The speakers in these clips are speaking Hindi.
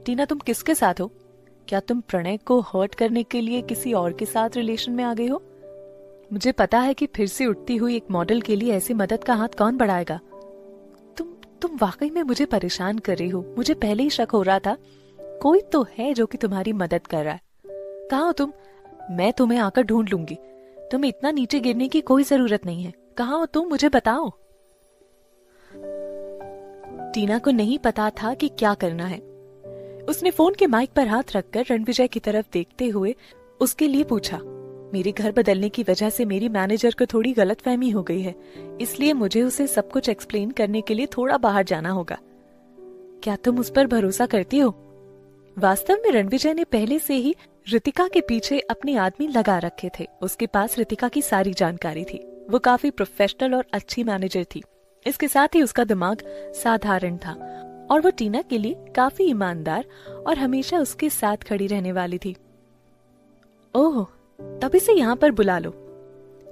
टीना, तुम किसके साथ हो? क्या तुम प्रणय को हर्ट करने के लिए किसी और के साथ रिलेशन में आ गई हो? मुझे पता है कि फिर से उठती हुई एक मॉडल के लिए ऐसी मदद का हाथ कौन बढ़ाएगा। तुम वाकई में मुझे परेशान कर रही हो। मुझे पहले ही शक हो रहा था कोई तो है जो कि तुम्हारी मदद कर रहा है। कहाँ हो तुम? मैं तुम्हें आकर ढूंढ लूंगी। तुम्हें इतना नीचे गिरने की कोई जरूरत नहीं है। कहाँ हो तुम? मुझे बताओ। टीना को नहीं पता था कि क्या करना है। उसने फोन के माइक पर हाथ रखकर रणविजय की तरफ देखते हुए उसके लिए पूछा, मेरे घर बदलने की वजह से मेरी मैनेजर को थोड़ी गलतफहमी हो गई है, इसलिए मुझे उसे सब कुछ एक्सप्लेन करने के लिए थोड़ा बाहर जाना होगा। क्या तुम उस पर भरोसा करती हो? वास्तव में रणविजय ने पहले से ही रितिका के पीछे अपने आदमी लगा रखे थे। उसके पास रितिका की सारी जानकारी थी। वो काफी प्रोफेशनल और अच्छी मैनेजर थी। इसके साथ ही उसका दिमाग साधारण था और वो टीना के लिए काफी ईमानदार और हमेशा उसके साथ खड़ी रहने वाली थी। ओह, तब इसे यहाँ पर बुला लो।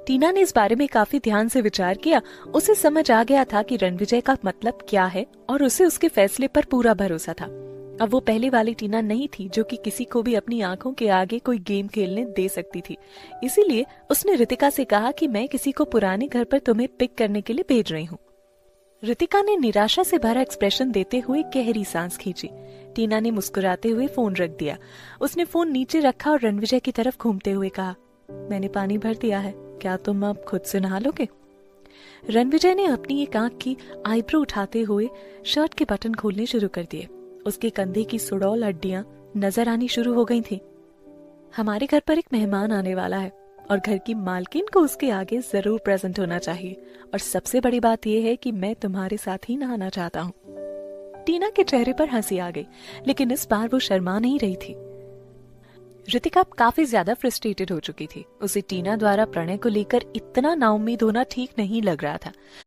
टीना ने इस बारे में काफी ध्यान से विचार किया। उसे समझ आ गया था कि रणविजय का मतलब क्या है और उसे उसके फैसले पर पूरा भरोसा था। अब वो पहले वाली टीना नहीं थी जो कि किसी को भी अपनी आंखों के आगे कोई गेम खेलने दे सकती थी। इसीलिए उसने रितिका से कहा कि मैं किसी को पुराने घर पर तुम्हें पिक करने के लिए भेज रही हूँ। रितिका ने निराशा से भरा एक्सप्रेशन देते हुए गहरी सांस खींची। टीना ने मुस्कुराते हुए फोन रख दिया। उसने फोन नीचे रखा और रणविजय की तरफ घूमते हुए कहा, मैंने पानी भर दिया है, क्या तुम अब खुद से नहा लोगे? रणविजय ने अपनी एक आंख की आईब्रो उठाते हुए शर्ट के बटन खोलने शुरू कर दिए। उसके कंधे की सुडौल हड्डियां नजर आनी शुरू हो गई थी। हमारे घर पर एक मेहमान आने वाला है और घर की मालकिन को उसके आगे जरूर प्रेजेंट होना चाहिए, और सबसे बड़ी बात यह है कि मैं तुम्हारे साथ ही नहाना चाहता हूँ। टीना के चेहरे पर हंसी आ गई, लेकिन इस बार वो शर्मा नहीं रही थी। रितिका काफी ज्यादा फ्रस्ट्रेटेड हो चुकी थी। उसे टीना द्वारा प्रणय को लेकर इतना नाउम्मीद होना ठीक नहीं लग रहा था।